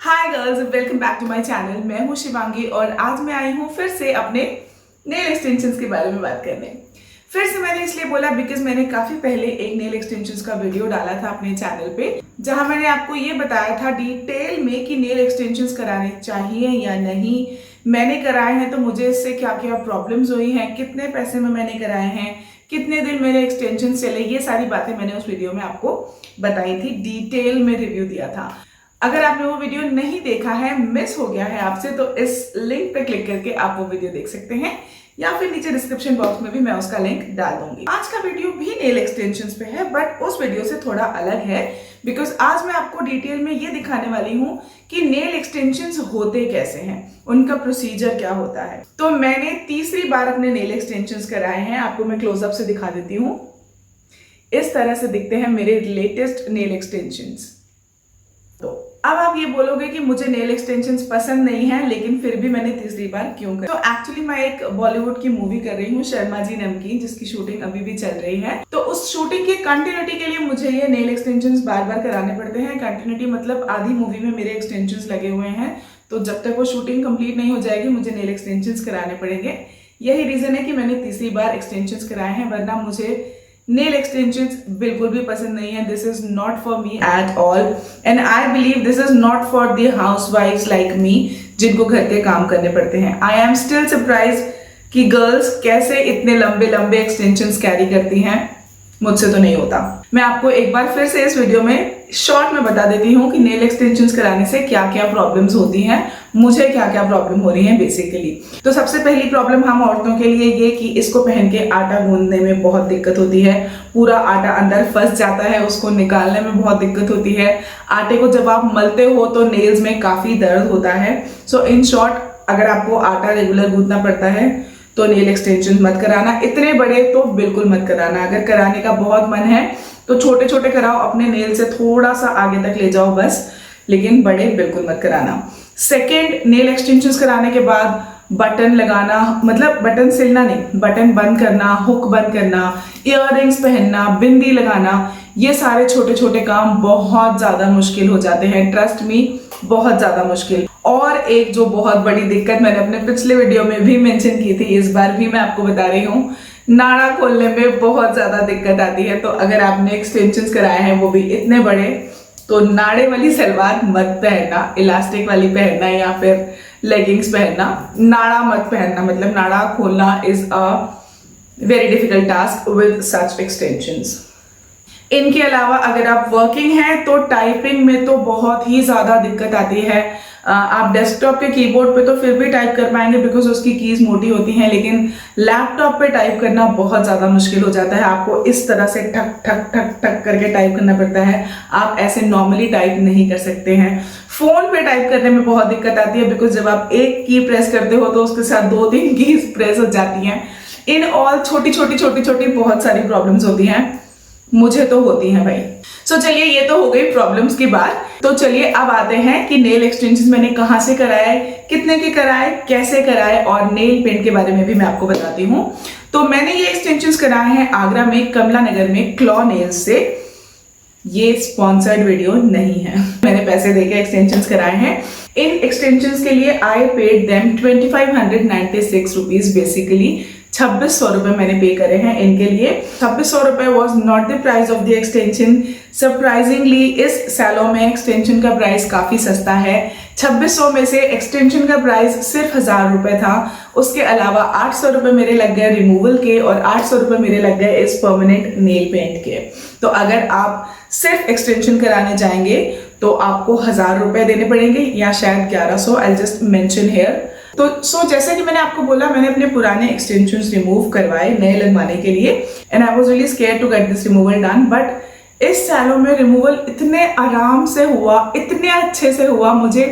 Hi girls, welcome back to my channel. मैं हूँ शिवांगी और आज मैं आई हूँ फिर से अपने नेल एक्सटेंशंस के बारे में बात करने। फिर से मैंने इसलिए बोला बिकॉज मैंने काफी पहले एक नेल एक्सटेंशंस का वीडियो डाला था अपने चैनल पे, जहां मैंने आपको ये बताया था डिटेल में कि नेल एक्सटेंशंस कराने चाहिए या नहीं, मैंने कराए हैं तो मुझे इससे क्या क्या प्रॉब्लम्स हुई हैं, कितने पैसे में मैंने कराए हैं, कितने दिन मेरे एक्सटेंशंस चले, ये सारी बातें मैंने उस वीडियो में आपको बताई थी, डिटेल में रिव्यू दिया था। अगर आपने वो वीडियो नहीं देखा है, मिस हो गया है आपसे, तो इस लिंक पे क्लिक करके आप वो वीडियो देख सकते हैं या फिर नीचे डिस्क्रिप्शन बॉक्स में भी मैं उसका लिंक डाल दूंगी। आज का वीडियो भी नेल एक्सटेंशंस पे है बट उस वीडियो से थोड़ा अलग है बिकॉज आज मैं आपको डिटेल में ये दिखाने वाली हूँ कि नेल एक्सटेंशंस होते कैसे हैं, उनका प्रोसीजर क्या होता है। तो मैंने तीसरी बार अपने नेल एक्सटेंशंस कराए हैं, आपको मैं क्लोजअप से दिखा देती हूँ। इस तरह से दिखते हैं मेरे लेटेस्ट नेल एक्सटेंशंस। तो अब आप ये बोलोगे कि मुझे नेल एक्सटेंशंस पसंद नहीं है, लेकिन फिर भी मैंने तीसरी बार क्यों कर। तो एक्चुअली मैं एक बॉलीवुड की मूवी कर रही हूँ, शर्मा जी नमकीन, जिसकी शूटिंग अभी भी चल रही है। तो उस शूटिंग की कंटिन्यूटी के लिए मुझे ये नेल एक्सटेंशंस बार बार कराने पड़ते हैं। कंटिन्यूटी मतलब आधी मूवी में मेरे एक्सटेंशंस लगे हुए हैं, तो जब तक वो शूटिंग कंप्लीट नहीं हो जाएगी मुझे नेल एक्सटेंशंस कराने पड़ेंगे। यही रीजन है कि मैंने तीसरी बार एक्सटेंशंस कराए हैं, वरना मुझे नेल एक्सटेंशंस बिल्कुल भी पसंद नहीं है। This is not for me at all and I believe this is not for the housewifes like me, जिनको घर के काम करने पड़ते हैं। आई एम स्टिल सरप्राइज कि गर्ल्स कैसे इतने लंबे लंबे एक्सटेंशंस कैरी करती हैं, मुझसे तो नहीं होता। मैं आपको एक बार फिर से इस वीडियो में शॉर्ट में बता देती हूँ कि नेल एक्सटेंशंस कराने से क्या क्या प्रॉब्लम्स होती हैं, मुझे क्या क्या प्रॉब्लम हो रही है बेसिकली। तो सबसे पहली प्रॉब्लम हम औरतों के लिए ये कि इसको पहन के आटा गूंदने में बहुत दिक्कत होती है। पूरा आटा अंदर फंस जाता है, उसको निकालने में बहुत दिक्कत होती है। आटे को जब आप मलते हो तो नेल्स में काफी दर्द होता है। सो इन शॉर्ट, अगर आपको आटा रेगुलर गूंदना पड़ता है तो नेल एक्सटेंशन मत कराना। इतने बड़े तो बिल्कुल मत कराना। अगर कराने का बहुत मन है तो छोटे छोटे कराओ, अपने नेल से थोड़ा सा आगे तक ले जाओ बस, लेकिन बड़े बिल्कुल मत कराना। सेकेंड, नेल एक्सटेंशंस कराने के बाद बटन लगाना, मतलब बटन सिलना नहीं, बटन बंद करना, हुक बंद करना, इयररिंग्स पहनना, बिंदी लगाना, ये सारे छोटे छोटे काम बहुत ज्यादा मुश्किल हो जाते हैं। ट्रस्ट मी, बहुत ज्यादा मुश्किल। और एक जो बहुत बड़ी दिक्कत मैंने अपने पिछले वीडियो में भी मेंशन की थी, इस बार भी मैं आपको बता रही हूँ, नाड़ा खोलने में बहुत ज्यादा दिक्कत आती है। तो अगर आपने एक्सटेंशंस कराए हैं वो भी इतने बड़े, तो नाड़े वाली सलवार मत पहनना, इलास्टिक वाली पहनना या फिर लेगिंग्स पहनना, नाड़ा मत पहनना। मतलब नाड़ा खोलना is a very difficult task with such extensions. इनके अलावा अगर आप वर्किंग हैं तो टाइपिंग में तो बहुत ही ज्यादा दिक्कत आती है। आप डेस्कटॉप के कीबोर्ड पे तो फिर भी टाइप कर पाएंगे बिकॉज उसकी कीज मोटी होती हैं, लेकिन लैपटॉप पे टाइप करना बहुत ज्यादा मुश्किल हो जाता है। आपको इस तरह से ठक ठक ठक ठक करके टाइप करना पड़ता है, आप ऐसे नॉर्मली टाइप नहीं कर सकते हैं। फोन पे टाइप करने में बहुत दिक्कत आती है बिकॉज जब आप एक की प्रेस करते हो तो उसके साथ 2-3 कीज प्रेस हो जाती हैं। इन ऑल छोटी छोटी छोटी छोटी बहुत सारी प्रॉब्लम्स होती हैं, मुझे तो होती हैं भाई। सो चलिए, ये तो हो गई प्रॉब्लम्स की बात। तो चलिए अब आते हैं कि नेल एक्सटेंशंस मैंने कहां से कराए, कितने के कराए, कैसे कराए, और नेल पेंट के बारे में भी मैं आपको बताती हूँ। तो मैंने ये एक्सटेंशंस कराए हैं आगरा में, कमला नगर में, क्लॉ नेल्स से। ये स्पॉन्सर्ड वीडियो नहीं है, मैंने पैसे देके एक्सटेंशंस कराए हैं। इन एक्सटेंशंस के लिए I paid them 2596 rupees, basically 2600 रुपए मैंने पे करे हैं इनके लिए। 2600 रुपए was not the price of the extension. Surprisingly इस सैलो में एक्सटेंशन का प्राइस काफी सस्ता है। 2600 में से एक्सटेंशन का प्राइस सिर्फ 1000 रुपए था। उसके अलावा 800 रुपए मेरे लग गए रिमूवल के और 800 रुपए मेरे लग गए इस परमानेंट नेल पेंट के। तो अगर आप सिर्फ एक्सटेंशन कराने जाएंगे तो आपको 1000 रुपए देने पड़ेंगे या शायद 1100, आई जस्ट मेंशन हियर। तो जैसे कि मैंने आपको बोला, मैंने अपने पुराने एक्सटेंशंस रिमूव करवाए नए लगवाने के लिए and I was really scared to get this removal done. But इस सैलो में रिमूवल इतने आराम से हुआ, इतने अच्छे से हुआ, मुझे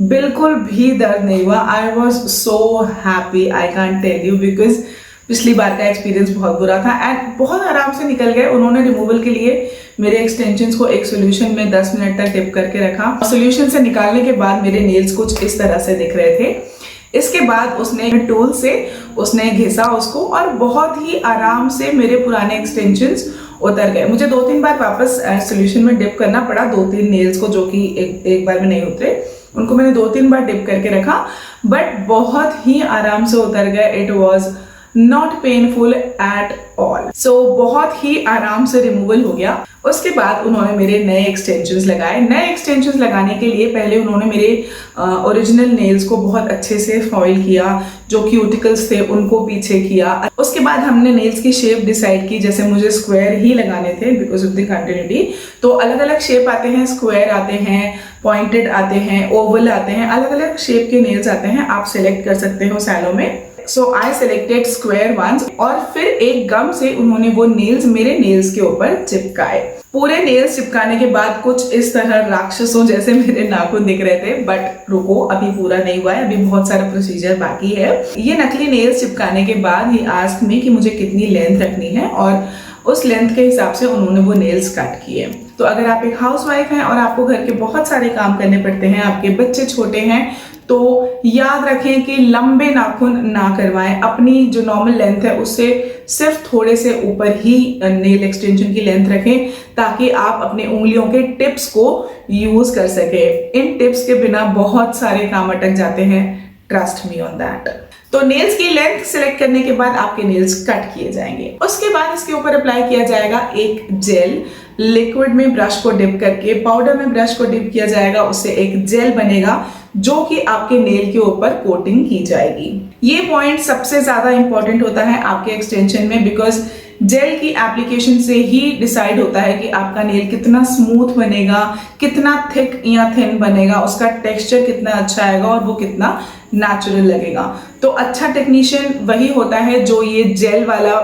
बिल्कुल भी दर्द नहीं हुआ। I was so happy, I can't tell you, because पिछली बार का एक्सपीरियंस बहुत बुरा था एंड बहुत आराम से निकल गए। उन्होंने रिमूवल के लिए मेरे एक्सटेंशंस को एक सोल्यूशन में 10 मिनट तक डिप करके रखा। सोल्यूशन से निकालने के बाद मेरे नेल्स कुछ इस तरह से दिख रहे थे। इसके बाद उसने टूल से उसने घिसा उसको और बहुत ही आराम से मेरे पुराने एक्सटेंशंस उतर गए। मुझे 2-3 बार वापस सोल्यूशन में डिप करना पड़ा 2-3 नेल्स को, जो कि एक बार में नहीं उतरे। उनको मैंने 2-3 बार डिप करके रखा, बट बहुत ही आराम से उतर गया। It was not painful at all. So बहुत ही आराम से रिमूवल हो गया। उसके बाद उन्होंने मेरे नए एक्सटेंशंस लगाए। नए एक्सटेंशंस लगाने के लिए पहले उन्होंने मेरे ओरिजिनल नेल्स को बहुत अच्छे से फॉइल किया, जो क्यूटिकल्स थे उनको पीछे किया। उसके बाद हमने नेल्स की शेप डिसाइड की, जैसे मुझे स्क्वायर ही लगाने थे बिकॉज ऑफ द कंटिन्यूटी। तो अलग अलग शेप आते हैं, स्क्वायर आते हैं, पॉइंटेड आते हैं, ओवल आते हैं, अलग अलग शेप के नेल्स आते हैं, आप सिलेक्ट कर सकते हो सैलो में। सो आई सिलेक्टेड स्क्वायर वंस, और फिर एक गम से उन्होंने वो नेल्स मेरे नेल्स के ऊपर चिपकाए। पूरे नेल्स चिपकाने के बाद कुछ इस तरह राक्षसों जैसे मेरे नाखून दिख रहे थे, बट रुको, अभी पूरा नहीं हुआ है, अभी बहुत सारा प्रोसीजर बाकी है। ये नकली नेल्स चिपकाने के बाद ही आस्क मी कि मुझे कितनी लेंथ रखनी है, और उस लेंथ के हिसाब से उन्होंने वो नेल्स कट किए। तो अगर आप एक हाउसवाइफ हैं और आपको घर के बहुत सारे काम करने पड़ते हैं, आपके बच्चे छोटे हैं, तो याद रखें कि लंबे नाखून ना करवाएं। अपनी जो नॉर्मल लेंथ है उससे सिर्फ थोड़े से ऊपर ही नेल एक्सटेंशन की लेंथ रखें, ताकि आप अपने उंगलियों के टिप्स को यूज कर सके। इन टिप्स के बिना बहुत सारे काम अटक जाते हैं, ट्रस्ट मी ऑन दैट। तो नेल्स की लेंथ सिलेक्ट करने के बाद आपके नेल्स कट किए जाएंगे। उसके बाद इसके ऊपर अप्लाई किया जाएगा एक जेल। लिक्विड में ब्रश को डिप करके पाउडर में ब्रश को डिप किया जाएगा, उससे एक जेल बनेगा जो कि आपके नेल के ऊपर कोटिंग की जाएगी। ये पॉइंट सबसे ज्यादा इंपॉर्टेंट होता है आपके एक्सटेंशन में, बिकॉज जेल की एप्लीकेशन से ही डिसाइड होता है कि आपका नेल कितना स्मूथ बनेगा, कितना थिक या थिन बनेगा, उसका टेक्सचर कितना अच्छा आएगा और वो कितना नेचुरल लगेगा। तो अच्छा टेक्नीशियन वही होता है जो ये जेल वाला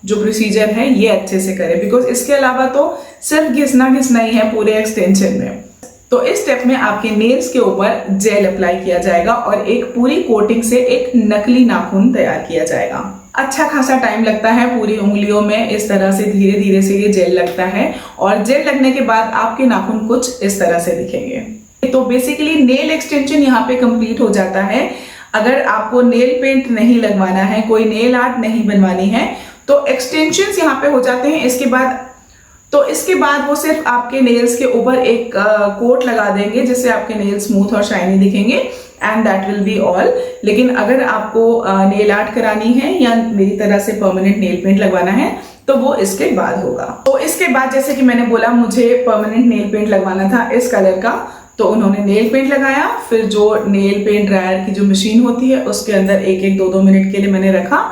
जो प्रोसीजर है ये अच्छे से करे, बिकॉज इसके अलावा तो सिर्फ घिसना ही है पूरे एक्सटेंशन में। तो इस स्टेप में आपके नेल्स के ऊपर जेल अप्लाई किया जाएगा और एक पूरी कोटिंग से एक नकली नाखून तैयार किया जाएगा। अच्छा खासा टाइम लगता है पूरी उंगलियों में, इस तरह से धीरे धीरे से ये जेल लगता है, और जेल लगने के बाद आपके नाखून कुछ इस तरह से दिखेंगे। तो बेसिकली नेल एक्सटेंशन यहाँ पे कंप्लीट हो जाता है। अगर आपको नेल पेंट नहीं लगवाना है, कोई नेल आर्ट नहीं बनवानी है, तो एक्सटेंशंस यहाँ पे हो जाते हैं। इसके बाद वो सिर्फ आपके नेल्स के ऊपर एक कोट लगा देंगे, जिससे आपके नेल स्मूथ और शाइनी दिखेंगे, and that will be all. लेकिन अगर आपको नेल आर्ट करानी है या मेरी तरह से परमानेंट नेल पेंट लगवाना है, तो वो इसके बाद होगा। तो इसके बाद जैसे कि मैंने बोला, मुझे परमानेंट नेल पेंट लगवाना था इस कलर का, तो उन्होंने नेल पेंट लगाया। फिर जो नेल पेंट ड्रायर की जो मशीन होती है उसके अंदर 1-2 मिनट के लिए मैंने रखा,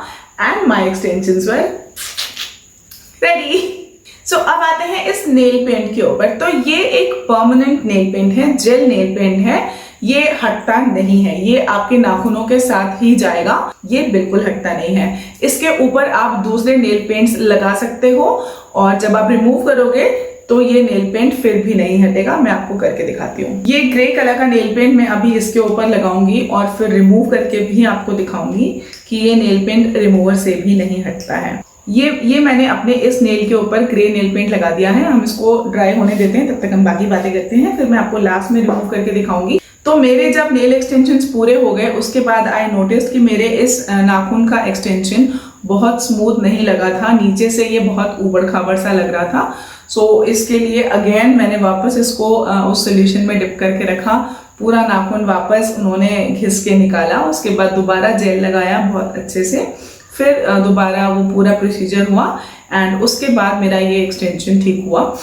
and my extensions were ready. So अब आते हैं इस नेल पेंट के ऊपर। तो ये एक परमानेंट नेल पेंट है, जेल नेल पेंट है, ये हटता नहीं है, ये आपके नाखूनों के साथ ही जाएगा, ये बिल्कुल हटता नहीं है। इसके ऊपर आप दूसरे नेल पेंट्स लगा सकते हो, और जब आप रिमूव करोगे तो ये नेल पेंट फिर भी नहीं हटेगा। मैं आपको करके दिखाती हूँ। ये ग्रे कलर का नेल पेंट मैं अभी इसके ऊपर लगाऊंगी और फिर रिमूव करके भी आपको दिखाऊंगी कि ये नेल पेंट रिमूवर से भी नहीं हटता है। ये मैंने अपने इस नेल के ऊपर ग्रे नेल पेंट लगा दिया है। हम इसको ड्राई होने देते हैं, तब तक हम बाकी बातें करते हैं, फिर मैं आपको लास्ट में रिमूव करके दिखाऊंगी। तो मेरे जब नेल एक्सटेंशंस पूरे हो गए, उसके बाद आई नोटिस कि मेरे इस नाखून का एक्सटेंशन बहुत स्मूथ नहीं लगा था, नीचे से ये बहुत ऊबड़ खाबड़ सा लग रहा था। सो इसके लिए अगेन मैंने वापस इसको उस सोल्यूशन में डिप करके रखा, पूरा नाखून वापस उन्होंने घिस के निकाला, उसके बाद दोबारा जेल लगाया बहुत अच्छे से, फिर दोबारा वो पूरा प्रोसीजर हुआ, एंड उसके बाद मेरा ये एक्सटेंशन ठीक हुआ।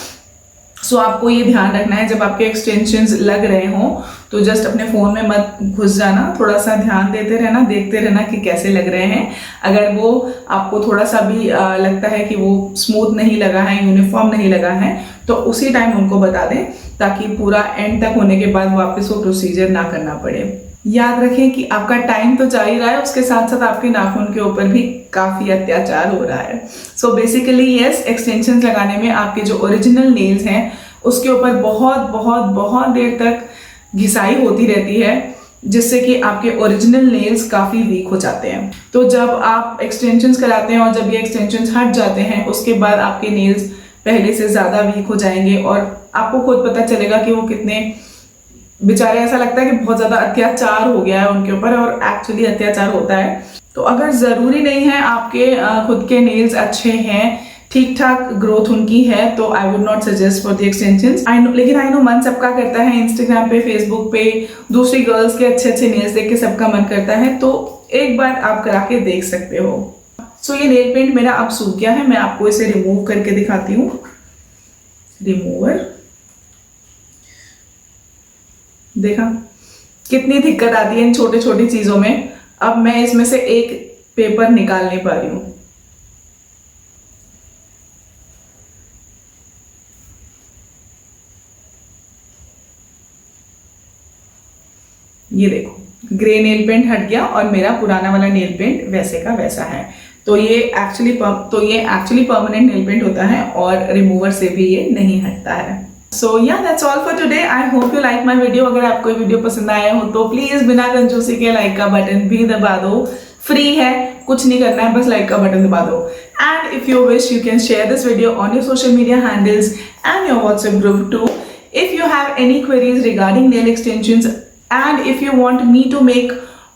सो आपको ये ध्यान रखना है, जब आपके एक्सटेंशंस लग रहे हों तो जस्ट अपने फ़ोन में मत घुस जाना, थोड़ा सा ध्यान देते रहना, देखते रहना कि कैसे लग रहे हैं। अगर वो आपको थोड़ा सा भी लगता है कि वो स्मूथ नहीं लगा है, यूनिफॉर्म नहीं लगा है, तो उसी टाइम उनको बता दें, ताकि पूरा एंड तक होने के बाद वापस वो प्रोसीजर ना करना पड़े। याद रखें कि आपका टाइम तो जा ही रहा है, उसके साथ साथ आपके नाखून के ऊपर भी काफ़ी अत्याचार हो रहा है। सो बेसिकली यस, एक्सटेंशंस लगाने में आपके जो ओरिजिनल नेल्स हैं उसके ऊपर बहुत बहुत बहुत देर तक घिसाई होती रहती है, जिससे कि आपके ओरिजिनल नेल्स काफ़ी वीक हो जाते हैं। तो जब आप एक्सटेंशंस कराते हैं और जब ये एक्सटेंशंस हट जाते हैं, उसके बाद आपके नेल्स पहले से ज़्यादा वीक हो जाएंगे, और आपको खुद पता चलेगा कि वो कितने बेचारे, ऐसा लगता है कि बहुत ज़्यादा अत्याचार हो गया है उनके ऊपर, और एक्चुअली अत्याचार होता है। तो अगर ज़रूरी नहीं है आपके खुद के नेल्स अच्छे हैं, ठीक ठाक ग्रोथ उनकी है, तो I would not suggest for the extensions. I know, लेकिन आई नो मन सबका करता है, इंस्टाग्राम पे, फेसबुक पे दूसरी गर्ल्स के अच्छे अच्छे नेल्स देख के सबका मन करता है, तो एक बार आप करा के देख सकते हो। सो ये नेल पेंट मेरा अब सूख गया है, मैं आपको इसे रिमूव करके दिखाती हूँ। रिमूवर, देखा कितनी दिक्कत आती है इन छोटी छोटी चीजों में। अब मैं इसमें से एक पेपर निकाल नहीं पा रही हूँ। ये देखो ग्रे नेल पेंट हट गया और मेरा पुराना वाला नेल पेंट वैसे का वैसा है। तो ये एक्चुअली परमानेंट नेल पेंट होता है और रिमूवर से भी ये नहीं हटता है। सो या that's all for today. I hope you like my video. अगर आपको ये वीडियो पसंद आया हो तो प्लीज बिना कंजूसी के लाइक का बटन भी दबा दो। फ्री है, कुछ नहीं करना है, बस लाइक का बटन दबा दो। And if you wish you can share this video on your social media handles and your WhatsApp group too. If you have any queries regarding nail extensions and if you want me to make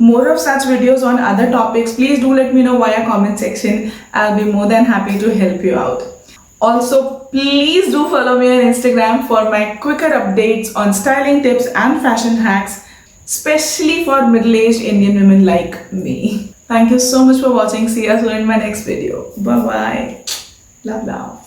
more of such videos on other topics, please do let me know via comment section. I'll be more than happy to help you out. Also, please do follow me on Instagram for my quicker updates on styling tips and fashion hacks, especially for middle-aged Indian women like me. Thank you so much for watching. See you soon in my next video. Bye bye. Love.